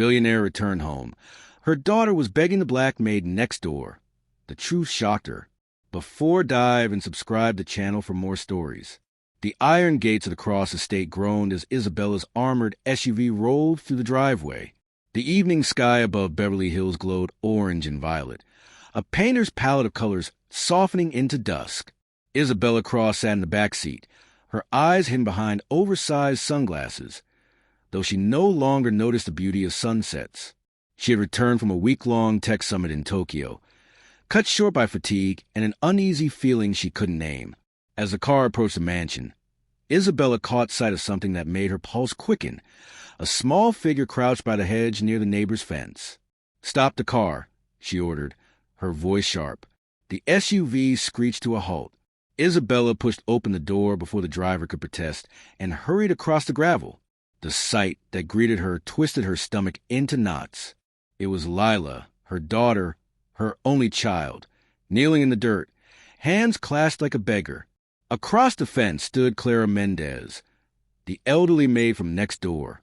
Billionaire returned home. Her daughter was begging the black maid next door. The truth shocked her. Before dive and subscribe the channel for more stories. The iron gates of the Cross estate groaned as Isabella's armored SUV rolled through the driveway. The evening sky above Beverly Hills glowed orange and violet, a painter's palette of colors softening into dusk. Isabella Cross sat in the back seat, her eyes hidden behind oversized sunglasses, though she no longer noticed the beauty of sunsets. She had returned from a week-long tech summit in Tokyo, cut short by fatigue and an uneasy feeling she couldn't name. As the car approached the mansion, Isabella caught sight of something that made her pulse quicken, a small figure crouched by the hedge near the neighbor's fence. "Stop the car," she ordered, her voice sharp. The SUV screeched to a halt. Isabella pushed open the door before the driver could protest and hurried across the gravel. The sight that greeted her twisted her stomach into knots. It was Lila, her daughter, her only child, kneeling in the dirt, hands clasped like a beggar. Across the fence stood Clara Mendez, the elderly maid from next door,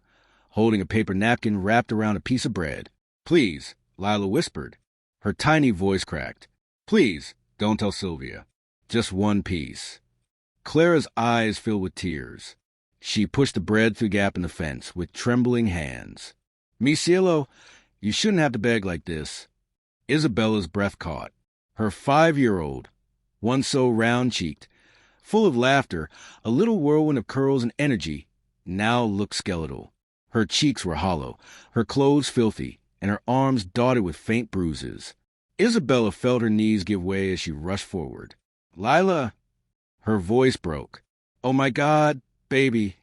holding a paper napkin wrapped around a piece of bread. "Please," Lila whispered. Her tiny voice cracked. "Please, don't tell Sylvia. Just one piece." Clara's eyes filled with tears. She pushed the bread through the gap in the fence with trembling hands. "Mi cielo, you shouldn't have to beg like this." Isabella's breath caught. Her 5-year-old, one so round-cheeked, full of laughter, a little whirlwind of curls and energy, now looked skeletal. Her cheeks were hollow, her clothes filthy, and her arms dotted with faint bruises. Isabella felt her knees give way as she rushed forward. "Lila!" Her voice broke. "Oh my God, baby!"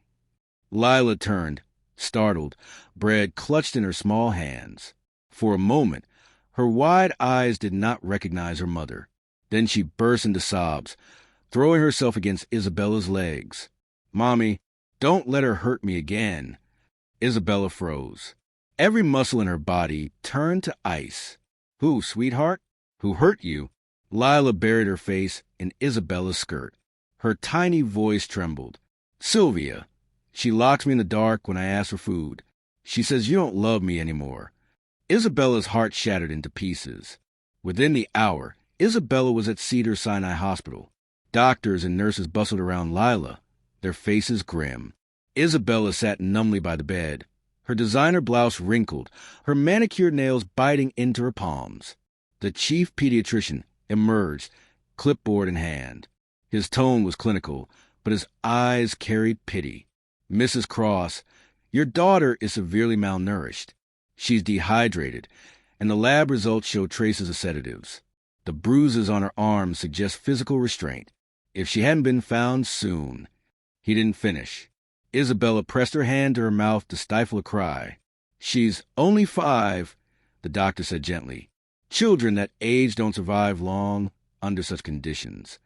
Lila turned, startled, bread clutched in her small hands. For a moment, her wide eyes did not recognize her mother. Then she burst into sobs, throwing herself against Isabella's legs. "Mommy, don't let her hurt me again." Isabella froze. Every muscle in her body turned to ice. "Who, sweetheart? Who hurt you?" Lila buried her face in Isabella's skirt. Her tiny voice trembled. "Sylvia. She locks me in the dark when I ask for food. She says you don't love me anymore." Isabella's heart shattered into pieces. Within the hour, Isabella was at Cedars-Sinai Hospital. Doctors and nurses bustled around Lila, their faces grim. Isabella sat numbly by the bed, her designer blouse wrinkled, her manicured nails biting into her palms. The chief pediatrician emerged, clipboard in hand. His tone was clinical, but his eyes carried pity. "Mrs. Cross, your daughter is severely malnourished. She's dehydrated, and the lab results show traces of sedatives. The bruises on her arms suggest physical restraint. If she hadn't been found soon." He didn't finish. Isabella pressed her hand to her mouth to stifle a cry. "She's only 5, the doctor said gently. "Children that age don't survive long under such conditions."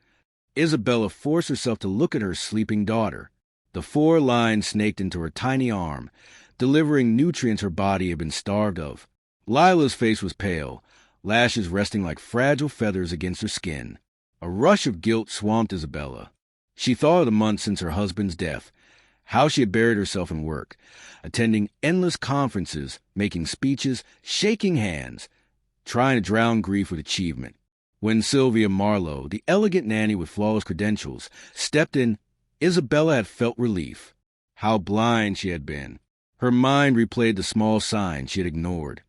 Isabella forced herself to look at her sleeping daughter. The 4 lines snaked into her tiny arm, delivering nutrients her body had been starved of. Lila's face was pale, lashes resting like fragile feathers against her skin. A rush of guilt swamped Isabella. She thought of the months since her husband's death, how she had buried herself in work, attending endless conferences, making speeches, shaking hands, trying to drown grief with achievement. When Sylvia Marlowe, the elegant nanny with flawless credentials, stepped in, Isabella had felt relief. How blind she had been. Her mind replayed the small signs she had ignored.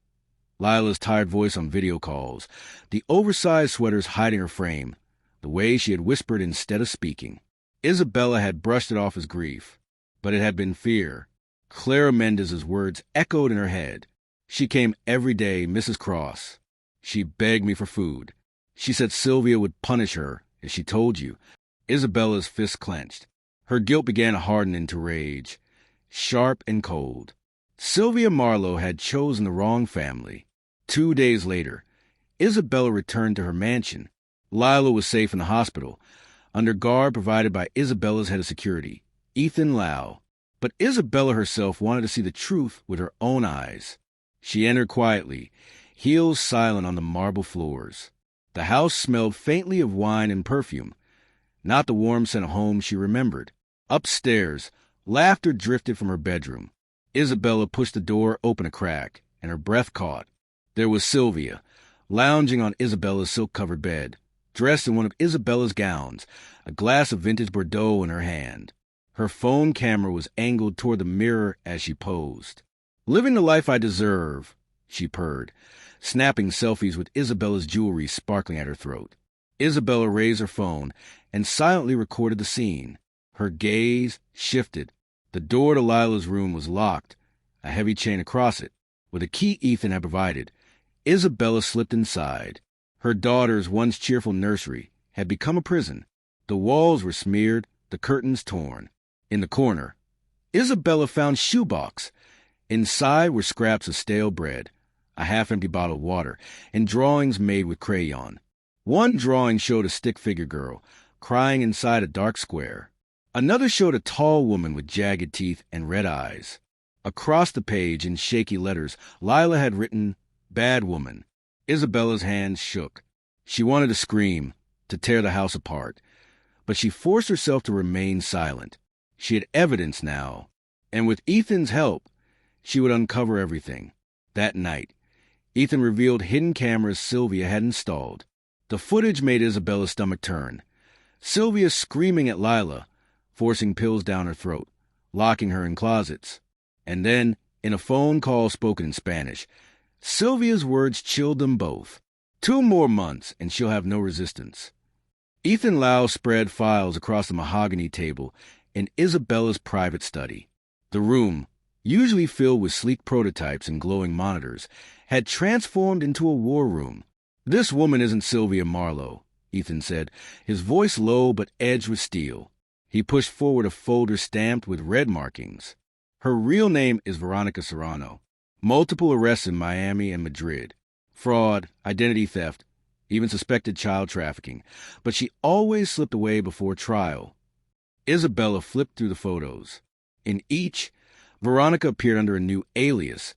Lila's tired voice on video calls, the oversized sweaters hiding her frame, the way she had whispered instead of speaking. Isabella had brushed it off as grief, but it had been fear. Clara Mendez's words echoed in her head. She came every day, Mrs. Cross. She begged me for food. She said Sylvia would punish her if she told you. Isabella's fists clenched. Her guilt began to harden into rage, sharp and cold. Sylvia Marlowe had chosen the wrong family. 2 days later, Isabella returned to her mansion. Lila was safe in the hospital, under guard provided by Isabella's head of security, Ethan Lau. But Isabella herself wanted to see the truth with her own eyes. She entered quietly, heels silent on the marble floors. The house smelled faintly of wine and perfume, not the warm scent of home she remembered. Upstairs, laughter drifted from her bedroom. Isabella pushed the door open a crack and her breath caught. There was Sylvia, lounging on Isabella's silk-covered bed, dressed in one of Isabella's gowns, a glass of vintage Bordeaux in her hand. Her phone camera was angled toward the mirror as she posed. "Living the life I deserve," she purred, snapping selfies with Isabella's jewelry sparkling at her throat. Isabella raised her phone and silently recorded the scene. Her gaze shifted. The door to Lila's room was locked, a heavy chain across it. With a key Ethan had provided, Isabella slipped inside. Her daughter's once cheerful nursery had become a prison. The walls were smeared, the curtains torn. In the corner, Isabella found shoebox. Inside were scraps of stale bread, a half-empty bottle of water, and drawings made with crayon. One drawing showed a stick-figure girl, crying inside a dark square. Another showed a tall woman with jagged teeth and red eyes. Across the page, in shaky letters, Lila had written, "Bad woman." Isabella's hands shook. She wanted to scream, to tear the house apart. But she forced herself to remain silent. She had evidence now, and with Ethan's help, she would uncover everything. That night, Ethan revealed hidden cameras Sylvia had installed. The footage made Isabella's stomach turn. Sylvia screaming at Lila, forcing pills down her throat, locking her in closets. And then, in a phone call spoken in Spanish, Sylvia's words chilled them both. 2 more months, and she'll have no resistance. Ethan Lau spread files across the mahogany table in Isabella's private study. The room, usually filled with sleek prototypes and glowing monitors, had transformed into a war room. "This woman isn't Sylvia Marlowe," Ethan said, his voice low but edged with steel. He pushed forward a folder stamped with red markings. "Her real name is Veronica Serrano. Multiple arrests in Miami and Madrid. Fraud, identity theft, even suspected child trafficking. But she always slipped away before trial." Isabella flipped through the photos. In each, Veronica appeared under a new alias: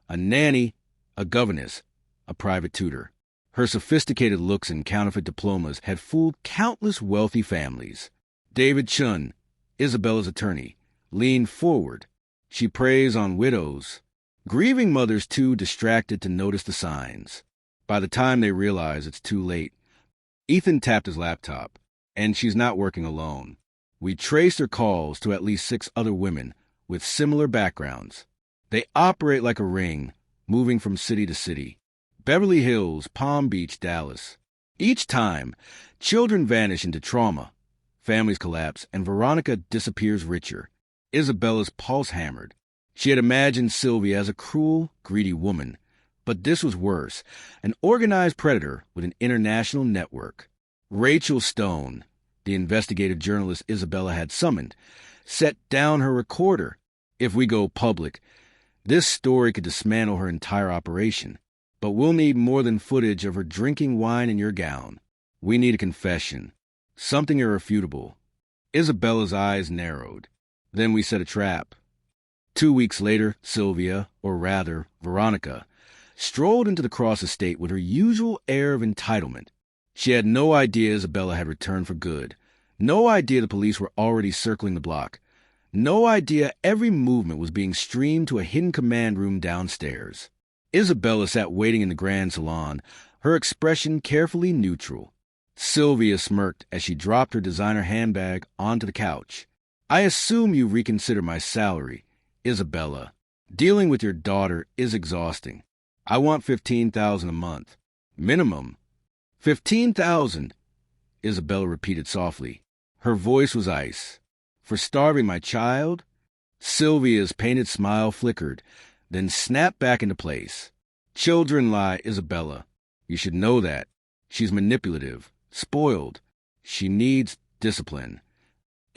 a nanny, a governess, a private tutor. Her sophisticated looks and counterfeit diplomas had fooled countless wealthy families. David Chun, Isabella's attorney, leaned forward. She preys on widows. Grieving mothers too distracted to notice the signs. By the time they realize it's too late, Ethan tapped his laptop, and she's not working alone. We traced her calls to at least 6 other women with similar backgrounds. They operate like a ring, moving from city to city. Beverly Hills, Palm Beach, Dallas. Each time, children vanish into trauma. Families collapse, and Veronica disappears richer. Isabella's pulse hammered. She had imagined Sylvia as a cruel, greedy woman. But this was worse, an organized predator with an international network. Rachel Stone, the investigative journalist Isabella had summoned, set down her recorder. If we go public, this story could dismantle her entire operation. But we'll need more than footage of her drinking wine in your gown. We need a confession. Something irrefutable. Isabella's eyes narrowed. Then we set a trap. 2 weeks later, Sylvia, or rather, Veronica, strolled into the Cross estate with her usual air of entitlement. She had no idea Isabella had returned for good. No idea the police were already circling the block. No idea every movement was being streamed to a hidden command room downstairs. Isabella sat waiting in the grand salon, her expression carefully neutral. Sylvia smirked as she dropped her designer handbag onto the couch. "I assume you reconsider my salary, Isabella. Dealing with your daughter is exhausting. I want $15,000 a month. Minimum." $15,000, Isabella repeated softly. Her voice was ice. "For starving my child?" Sylvia's painted smile flickered, then snapped back into place. "Children lie, Isabella. You should know that. She's manipulative, spoiled. She needs discipline."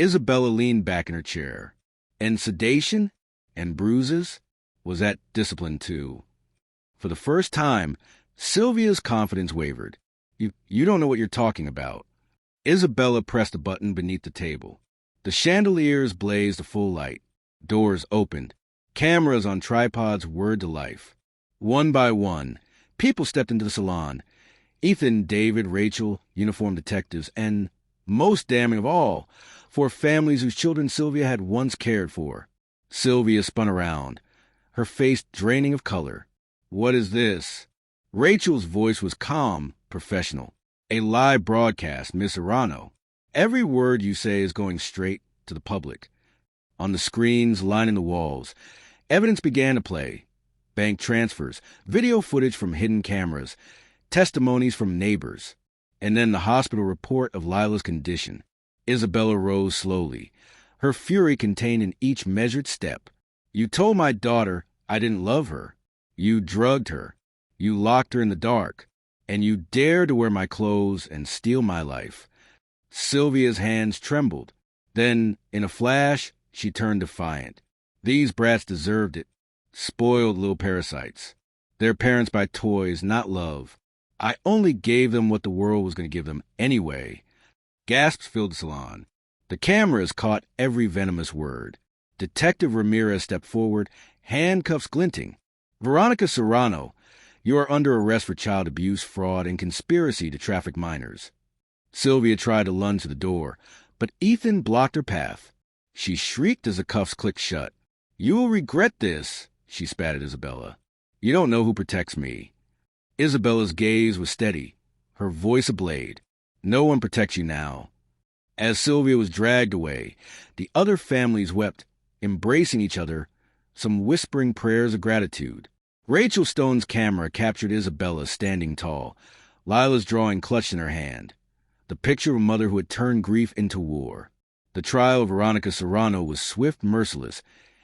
Isabella leaned back in her chair. "And sedation? And bruises? Was that discipline too?" For the first time, Sylvia's confidence wavered. You don't know what you're talking about." Isabella pressed a button beneath the table. The chandeliers blazed a full light. Doors opened. Cameras on tripods whirred to life. One by one, people stepped into the salon. Ethan, David, Rachel, uniformed detectives, and, most damning of all, 4 families whose children Sylvia had once cared for. Sylvia spun around, her face draining of color. What is this? Rachel's voice was calm, professional. A live broadcast, Miss Arano. Every word you say is going straight to the public. On the screens lining the walls, evidence began to play. Bank transfers, video footage from hidden cameras, testimonies from neighbors, and then the hospital report of Lila's condition. Isabella rose slowly, her fury contained in each measured step. You told my daughter I didn't love her. You drugged her. You locked her in the dark. And you dared to wear my clothes and steal my life. Sylvia's hands trembled. Then, in a flash, she turned defiant. These brats deserved it. Spoiled little parasites. Their parents by toys, not love. I only gave them what the world was going to give them anyway. Gasps filled the salon. The cameras caught every venomous word. Detective Ramirez stepped forward, handcuffs glinting. Veronica Serrano, you are under arrest for child abuse, fraud, and conspiracy to traffic minors. Sylvia tried to lunge to the door, but Ethan blocked her path. She shrieked as the cuffs clicked shut. You will regret this, she spat at Isabella. You don't know who protects me. Isabella's gaze was steady, her voice ablade. No one protects you now. As Sylvia was dragged away, the other families wept, embracing each other, some whispering prayers of gratitude. Rachel Stone's camera captured Isabella standing tall, Lila's drawing clutched in her hand. The picture of a mother who had turned grief into war. The trial of Veronica Serrano was swift, merciless,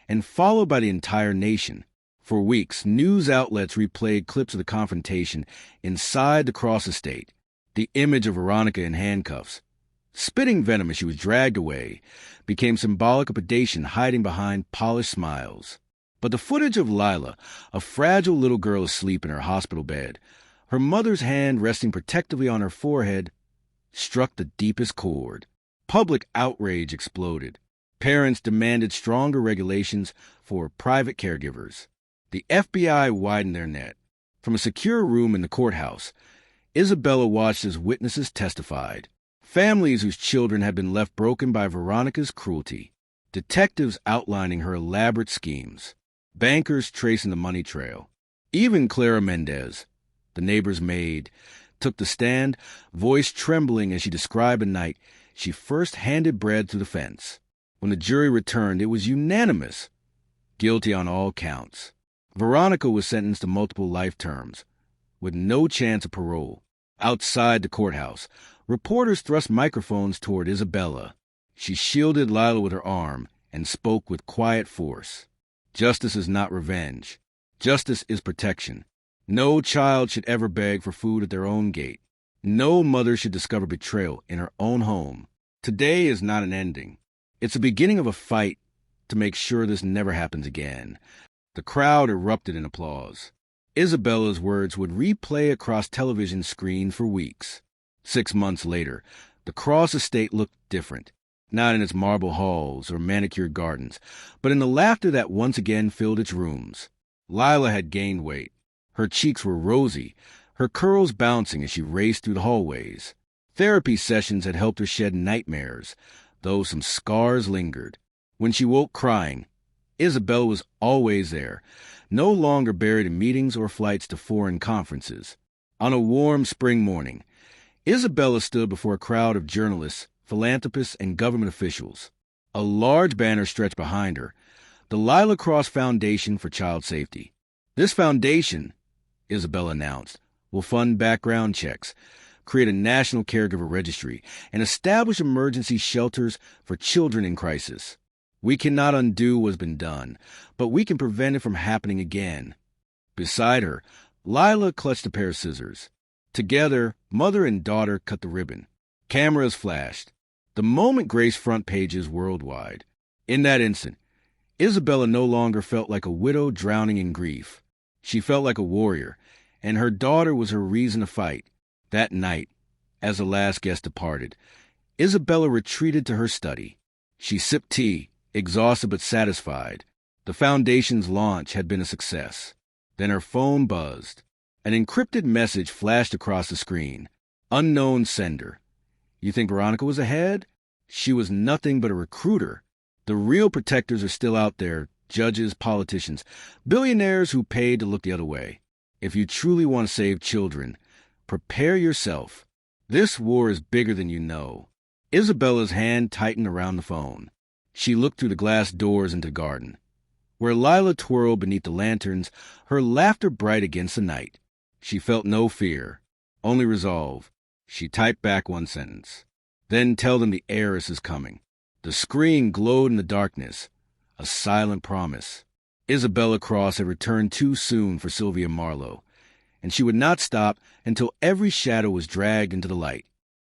and followed by the entire nation. For weeks, news outlets replayed clips of the confrontation inside the Cross estate. The image of Veronica in handcuffs, spitting venom as she was dragged away, became symbolic of predation hiding behind polished smiles. But the footage of Lila, a fragile little girl asleep in her hospital bed, her mother's hand resting protectively on her forehead, struck the deepest chord. Public outrage exploded. Parents demanded stronger regulations for private caregivers. The FBI widened their net. From a secure room in the courthouse, Isabella watched as witnesses testified. Families whose children had been left broken by Veronica's cruelty. Detectives outlining her elaborate schemes. Bankers tracing the money trail. Even Clara Mendez, the neighbor's maid, took the stand, voice trembling as she described a night she first handed bread through the fence. When the jury returned, it was unanimous. Guilty on all counts. Veronica was sentenced to multiple life terms, with no chance of parole. Outside the courthouse, reporters thrust microphones toward Isabella. She shielded Lila with her arm and spoke with quiet force. Justice is not revenge. Justice is protection. No child should ever beg for food at their own gate. No mother should discover betrayal in her own home. Today is not an ending. It's the beginning of a fight to make sure this never happens again. The crowd erupted in applause. Isabella's words would replay across television screens for weeks. 6 months later, the Cross estate looked different. Not in its marble halls or manicured gardens, but in the laughter that once again filled its rooms. Lila had gained weight. Her cheeks were rosy, her curls bouncing as she raced through the hallways. Therapy sessions had helped her shed nightmares, though some scars lingered. When she woke crying, Isabella was always there, no longer buried in meetings or flights to foreign conferences. On a warm spring morning, Isabella stood before a crowd of journalists, philanthropists, and government officials. A large banner stretched behind her, the Isabella Cross Foundation for Child Safety. This foundation, Isabella announced, will fund background checks, create a national caregiver registry, and establish emergency shelters for children in crisis. We cannot undo what's been done, but we can prevent it from happening again. Beside her, Lila clutched a pair of scissors. Together, mother and daughter cut the ribbon. Cameras flashed. The moment graced front pages worldwide. In that instant, Isabella no longer felt like a widow drowning in grief. She felt like a warrior, and her daughter was her reason to fight. That night, as the last guest departed, Isabella retreated to her study. She sipped tea, exhausted but satisfied. The foundation's launch had been a success. Then her phone buzzed. An encrypted message flashed across the screen. Unknown sender. You think Veronica was ahead? She was nothing but a recruiter. The real protectors are still out there, judges, politicians, billionaires who paid to look the other way. If you truly want to save children, prepare yourself. This war is bigger than you know. Isabella's hand tightened around the phone. She looked through the glass doors into the garden. Where Lila twirled beneath the lanterns, her laughter bright against the night. She felt no fear, only resolve. She typed back one sentence. Then tell them the heiress is coming. The screen glowed in the darkness. A silent promise. Isabella Cross had returned too soon for Sylvia Marlowe, and she would not stop until every shadow was dragged into the light.